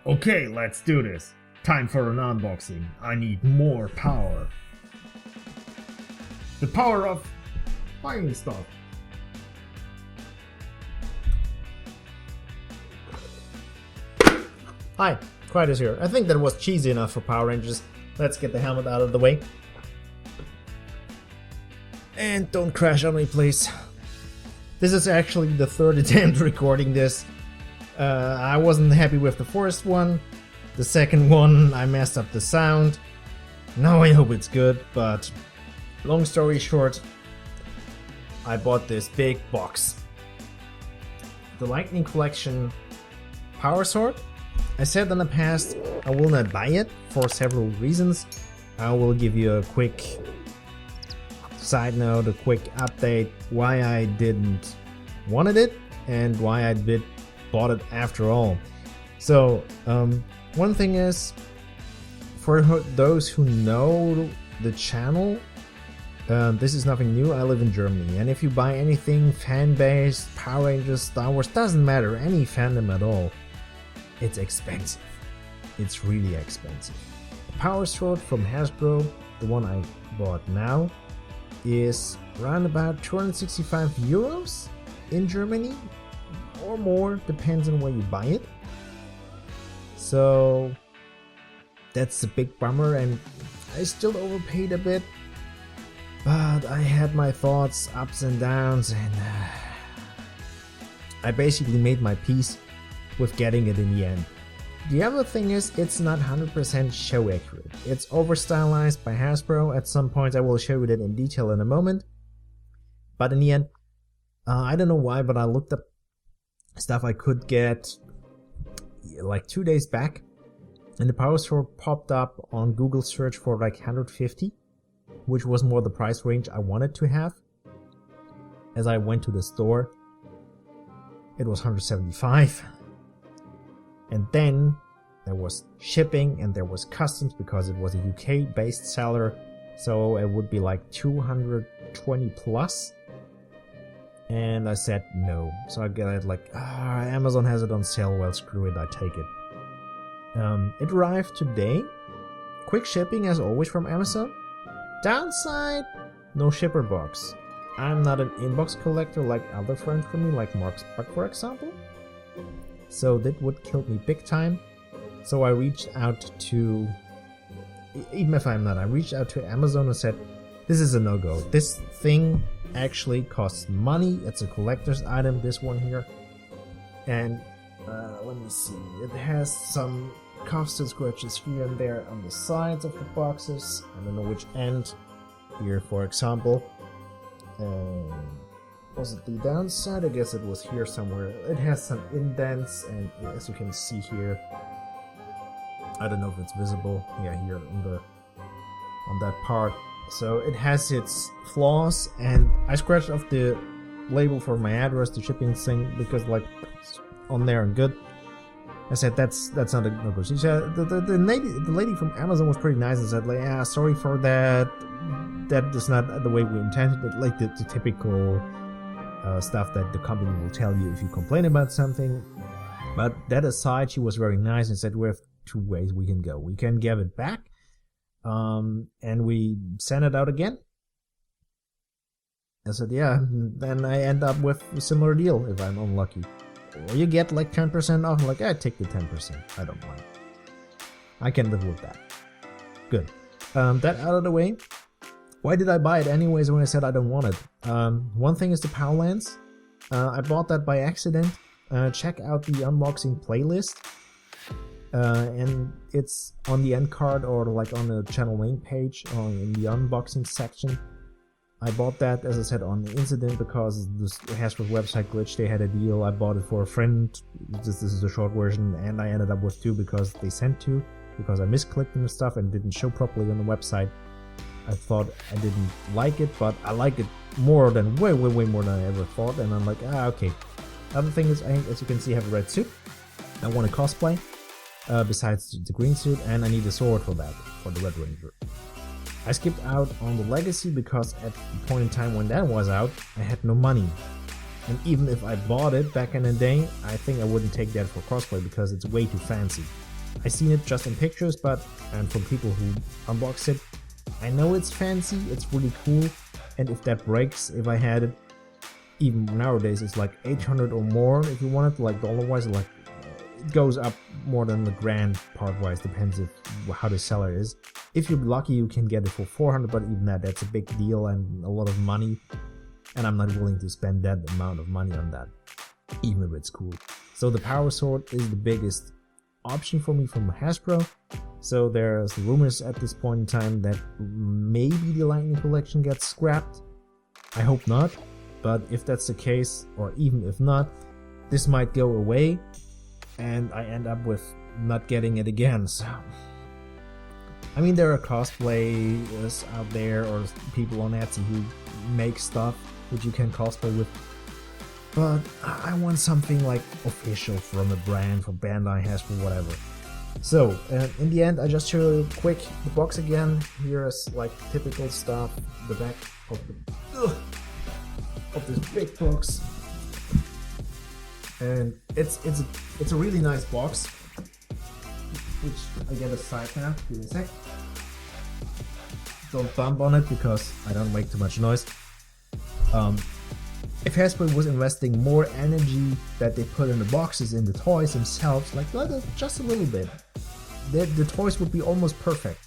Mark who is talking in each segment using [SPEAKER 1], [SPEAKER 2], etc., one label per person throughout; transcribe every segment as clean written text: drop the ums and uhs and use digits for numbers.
[SPEAKER 1] Okay, let's do this. Time for an unboxing. I need more power. The power of buying stuff.
[SPEAKER 2] Hi, Krytos here. I think that was cheesy enough for Power Rangers. Let's get the helmet out of the way. And don't crash on me, please. This is actually the third attempt recording this. I wasn't happy with the first one. The second one, I messed up the sound. Now I hope it's good, but long story short, I bought this big box. The Lightning Collection Power Sword. I said in the past I will not buy it for several reasons. I will give you a quick side note, a quick update why I didn't wanted it and why I bought it after all. So one thing is, for those who know the channel, this is nothing new. I live in Germany, and if you buy anything fan-based, Power Rangers, Star Wars, doesn't matter, any fandom at all, it's expensive. It's really expensive. The Power Sword from Hasbro, the one I bought now, is around about 265 euros in Germany, or more, depends on where you buy it. So that's a big bummer, and I still overpaid a bit, but I had my thoughts, ups and downs, and I basically made my peace with getting it in the end. The other thing is, it's not 100% show accurate. It's over stylized by Hasbro. At some point I will show you that in detail in a moment, but in the end, I don't know why, but I looked up stuff I could get like 2 days back, and the Power Sword popped up on Google search for like 150, which was more the price range I wanted to have. As I went to the store, it was 175, and then there was shipping and there was customs because it was a UK based seller, so it would be like 220 plus. And I said no. So I got it like, Amazon has it on sale, well screw it, I take it. It arrived today. Quick shipping as always from Amazon. Downside, no shipper box. I'm not an inbox collector like other friends from me, like Mark Spark for example. So that would kill me big time. So I reached out to, even if I'm not, I reached out to Amazon and said, this is a no-go. This thing actually costs money. It's a collector's item, this one here. And let me see, it has some cuffs and scratches here and there on the sides of the boxes. I don't know which end. Here, for example. Was it the downside? I guess it was here somewhere. It has some indents, and as you can see here, I don't know if it's visible. Yeah, here on that part. So it has its flaws, and I scratched off the label for my address, the shipping thing, because like it's on there and good. I said that's not a no good. She said the lady from Amazon was pretty nice and said like, yeah, sorry for that. That is not the way we intended it. Like the typical stuff that the company will tell you if you complain about something. But that aside, she was very nice and said we have two ways we can go. We can give it back. And we send it out again. I said, yeah, then I end up with a similar deal if I'm unlucky. Or you get like 10% off, like, I take the 10%, I don't mind. I can live with that. Good. That out of the way. Why did I buy it anyways when I said I don't want it? One thing is the Power Lens. I bought that by accident. Check out the unboxing playlist. And it's on the end card or like on the channel main page or in the unboxing section. I bought that, as I said, on the incident because this Hasbro website glitch. They had a deal. I bought it for a friend. This is the short version, and I ended up with two because they sent two because I misclicked and stuff and didn't show properly on the website. I thought I didn't like it, but I like it more than way more than I ever thought, and I'm like, okay. Other thing is, as you can see, I have a red suit. I want to cosplay. Besides the green suit, and I need a sword for that, for the Red Ranger. I skipped out on the Legacy because at the point in time when that was out, I had no money. And even if I bought it back in the day, I think I wouldn't take that for crossplay because it's way too fancy. I seen it just in pictures, and from people who unbox it, I know it's fancy, it's really cool, and if that breaks, if I had it, even nowadays it's like 800 or more if you want it, like dollar-wise, like it goes up more than the grand part-wise, depends if how the seller is. If you're lucky, you can get it for 400, but even that's a big deal and a lot of money, and I'm not willing to spend that amount of money on that, even if it's cool. So the Power Sword is the biggest option for me from Hasbro. So there's rumors at this point in time that maybe the Lightning Collection gets scrapped. I hope not, but if that's the case, or even if not, this might go away and I end up with not getting it again. So I mean, there are cosplayers out there or people on Etsy who make stuff which you can cosplay with, but I want something like official from a brand, from Bandai, Hasbro, whatever. So in the end, I just show you quick the box again. Here's like typical stuff, the back of this big box, and it's a really nice box, which I get a side now. Give me a sec. Don't thump on it because I don't make too much noise. If Hasbro was investing more energy that they put in the boxes, in the toys themselves, like just a little bit, the toys would be almost perfect.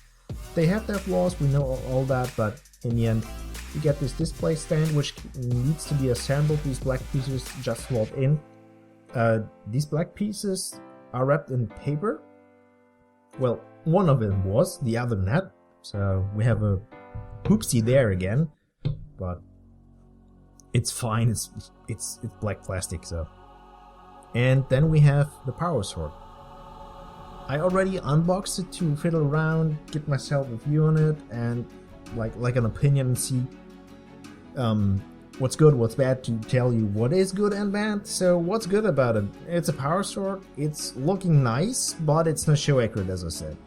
[SPEAKER 2] They have their flaws, we know all that, but in the end, you get this display stand which needs to be assembled. These black pieces just slot in. These black pieces are wrapped in paper. Well, one of them was, the other not. So we have a poopsie there again, but it's fine. It's black plastic. So, and then we have the Power Sword. I already unboxed it to fiddle around, get myself a view on it, and like an opinion, and see what's good, what's bad, to tell you what is good and bad. So what's good about it? It's a Power Sword. It's looking nice, but it's not show accurate, as I said.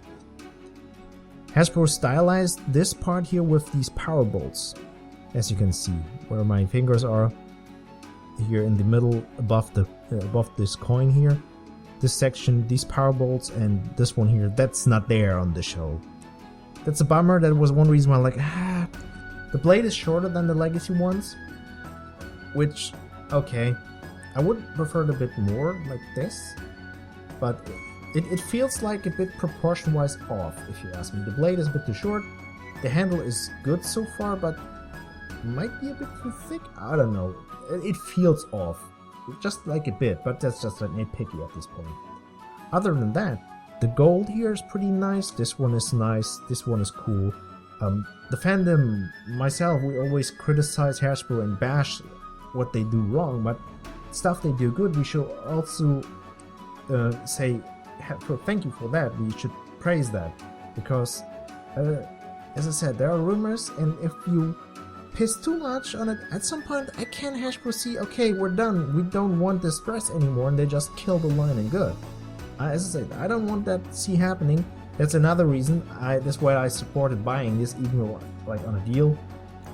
[SPEAKER 2] Hasbro stylized this part here with these power bolts, as you can see where my fingers are, here in the middle above this coin here. This section, these power bolts, and this one here, that's not there on the show. That's a bummer. That was one reason why I'm like, the blade is shorter than the legacy ones, which, okay, I would prefer it a bit more like this, but it feels like a bit proportion-wise off, if you ask me. The blade is a bit too short, the handle is good so far, but might be a bit too thick, I don't know. It feels off, just like a bit, but that's just a nitpicky at this point. Other than that, the gold here is pretty nice, this one is nice, this one is cool. The fandom, myself, we always criticize Hasbro and bash what they do wrong, but stuff they do good, we should also say thank you for that. We should praise that, because as I said, there are rumors, and if you piss too much on it, at some point I can Hasbro see, okay, we're done, we don't want this press anymore, and they just kill the line and good. As I said, I don't want that to see happening. That's another reason, that's why I supported buying this, even like on a deal.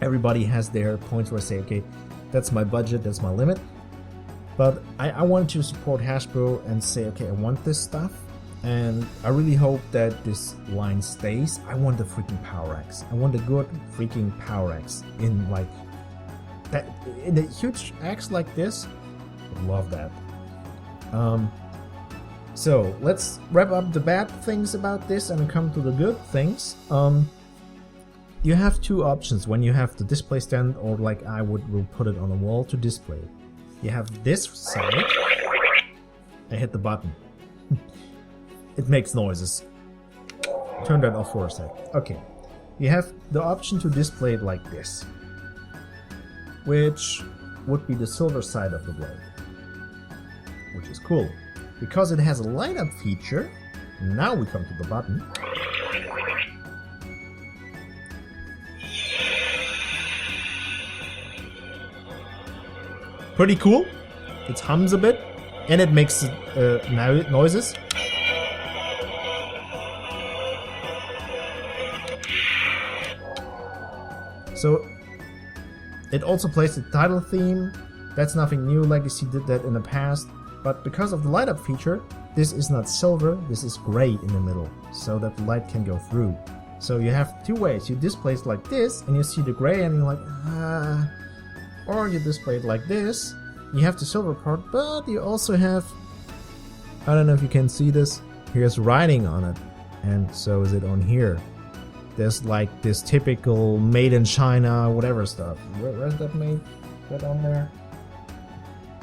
[SPEAKER 2] Everybody has their points where I say, okay, that's my budget, that's my limit. But I want to support Hasbro and say, okay, I want this stuff, and I really hope that this line stays. I want the freaking Power Axe. I want a good freaking Power Axe in like that, in a huge axe like this. I love that. So let's wrap up the bad things about this and come to the good things. You have two options when you have the display stand, or like I will put it on a wall to display it. You have this side. I hit the button. It makes noises. Turn that off for a sec. Okay. You have the option to display it like this, which would be the silver side of the blade, which is cool. Because it has a light up feature, now we come to the button. Pretty cool. It hums a bit, and it makes noises. So it also plays the title theme, That's nothing new, Legacy did that in the past, but because of the light up feature, this is not silver, this is gray in the middle, so that the light can go through. So you have two ways, you display it like this, and you see the gray and you're like, or you display it like this, you have the silver part, but you also have, I don't know if you can see this, here's writing on it, and so is it on here. There's like this typical made in China, whatever stuff. Where's that made? That on there?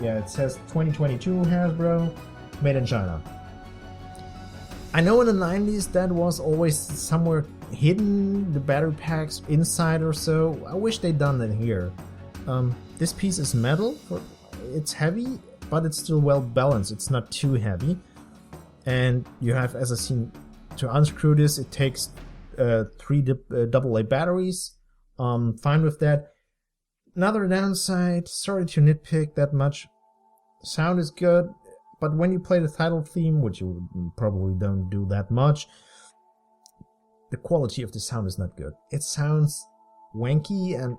[SPEAKER 2] Yeah, it says 2022 Hasbro, made in China. I know in the 90s that was always somewhere hidden, the battery packs inside or so. I wish they'd done that here. This piece is metal, it's heavy, but it's still well balanced, it's not too heavy. And you have, as I've seen, to unscrew this, it takes 3 AA batteries. Fine with that. Another downside, sorry to nitpick that much, sound is good, but when you play the title theme, which you probably don't do that much, the quality of the sound is not good. It sounds wanky and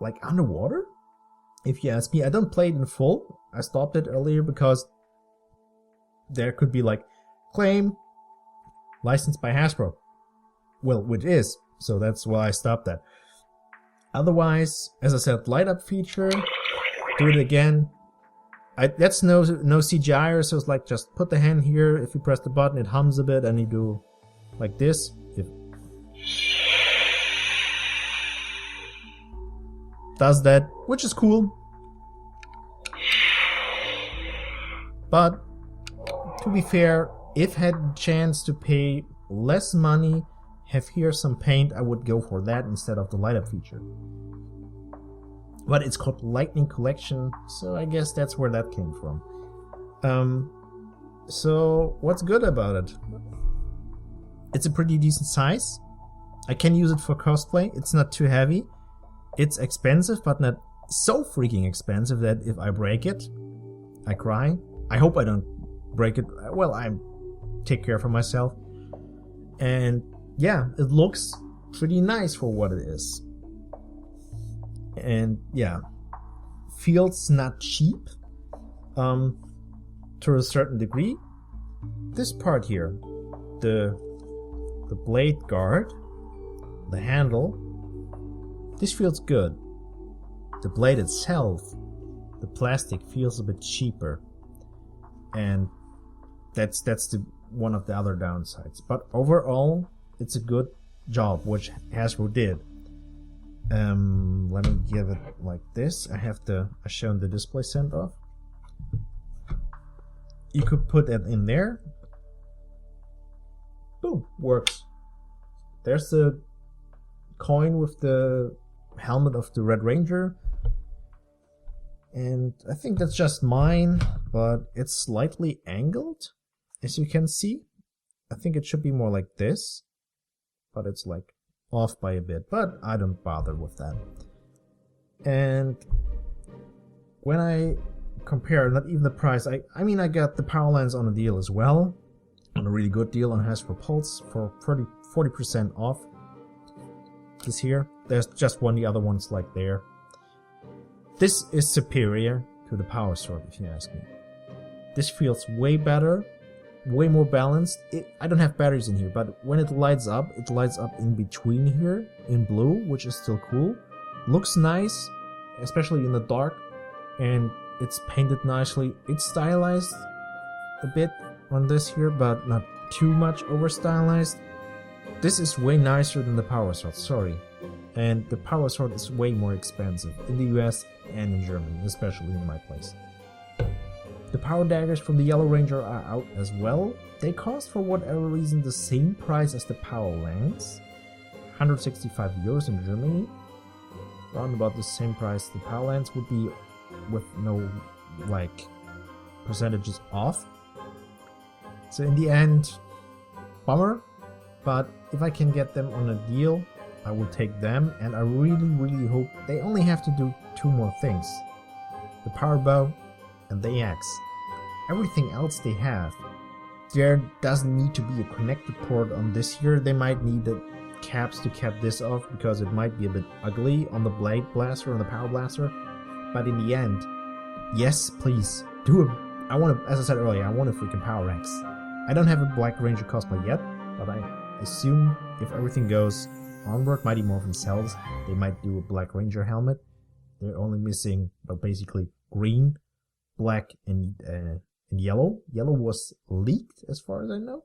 [SPEAKER 2] like underwater, if you ask me. I don't play it in full. I stopped it earlier because there could be like claim licensed by Hasbro. Well, which is, so that's why I stopped that. Otherwise, as I said, light up feature, do it again. That's no CGI, so it's like just put the hand here, if you press the button it hums a bit and you do like this. It does that, which is cool. But to be fair, if I had a chance to pay less money, have here some paint, I would go for that instead of the light up feature. But it's called Lightning Collection, so I guess that's where that came from. So what's good about it? It's a pretty decent size. I can use it for cosplay. It's not too heavy. It's expensive, but not so freaking expensive that if I break it, I cry. I hope I don't break it. Well, I take care for myself. And yeah, it looks pretty nice for what it is. And yeah, feels not cheap to a certain degree. This part here, the blade guard, the handle, this feels good. The blade itself, the plastic feels a bit cheaper, and that's one of the other downsides. But overall, it's a good job which Hasbro did. Let me give it like this. I've shown the display send off. You could put it in there. Boom, works. There's the coin with the helmet of the Red Ranger. And I think that's just mine, but it's slightly angled, as you can see. I think it should be more like this, but it's like off by a bit, but I don't bother with that. And when I compare, not even the price, I mean I got the power lens on a deal as well, on a really good deal on Hasbro Pulse for 40% off. This here, there's just one, the other one's like there. This is superior to the Power Sword, if you ask me. This feels way better, way more balanced. I don't have batteries in here, but when it lights up in between here in blue, which is still cool. Looks nice, especially in the dark, and it's painted nicely. It's stylized a bit on this here, but not too much over stylized. This is way nicer than the Power Sword, sorry. And the Power Sword is way more expensive in the US and in Germany, especially in my place. The power daggers from the Yellow Ranger are out as well. They cost, for whatever reason, the same price as the power lens. 165 euros in Germany. Around about the same price the power lens would be, with no like percentages off. So in the end, bummer. But if I can get them on a deal, I will take them, and I really hope they only have to do 2 more things. The power bow and the axe. Everything else they have. There doesn't need to be a connector port on this here. They might need the caps to cap this off because it might be a bit ugly on the blade blaster, on the power blaster. But in the end, yes, please do a. I want to, as I said earlier, I want a freaking Power X. I don't have a Black Ranger cosplay yet, but I assume if everything goes onward, Mighty Morphin sells, they might do a Black Ranger helmet. They're only missing, well, basically green, black, and yellow. Yellow was leaked, as far as I know.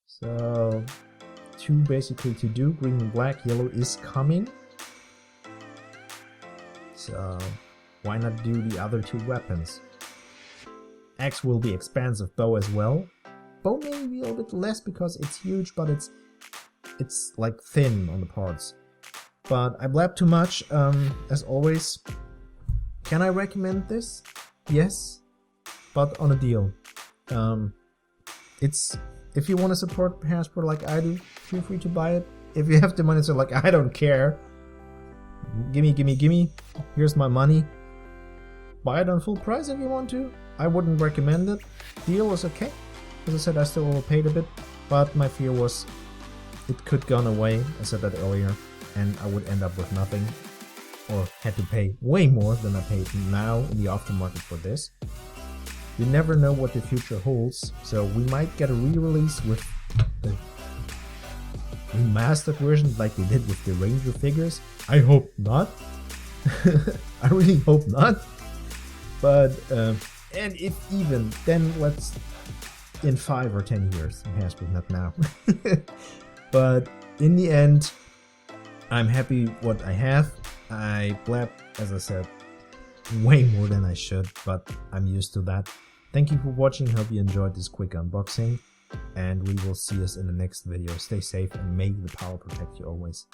[SPEAKER 2] So, two basically to do, green and black. Yellow is coming. So, why not do the other two weapons? Axe will be expansive, bow as well. Bow may be a little bit less because it's huge, but it's like thin on the parts. But I blabbed too much, as always. Can I recommend this? Yes, but on a deal. It's if you want to support Hasbro like I do, feel free to buy it. If you have the money, so like I don't care. Gimme. Here's my money. Buy it on full price if you want to. I wouldn't recommend it. Deal was okay. As I said, I still overpaid a bit, but my fear was it could gone away. I said that earlier, and I would end up with nothing, or had to pay way more than I paid now in the aftermarket for this. You never know what the future holds, so we might get a re-release with the remastered version like we did with the Ranger figures. I hope not. I really hope not. But and if even, then let's in 5 or 10 years. Hasbro, not now. But in the end, I'm happy what I have. I blabbed, as I said, way more than I should, but I'm used to that. Thank you for watching. Hope you enjoyed this quick unboxing, and we will see us in the next video. Stay safe and may the power protect you always.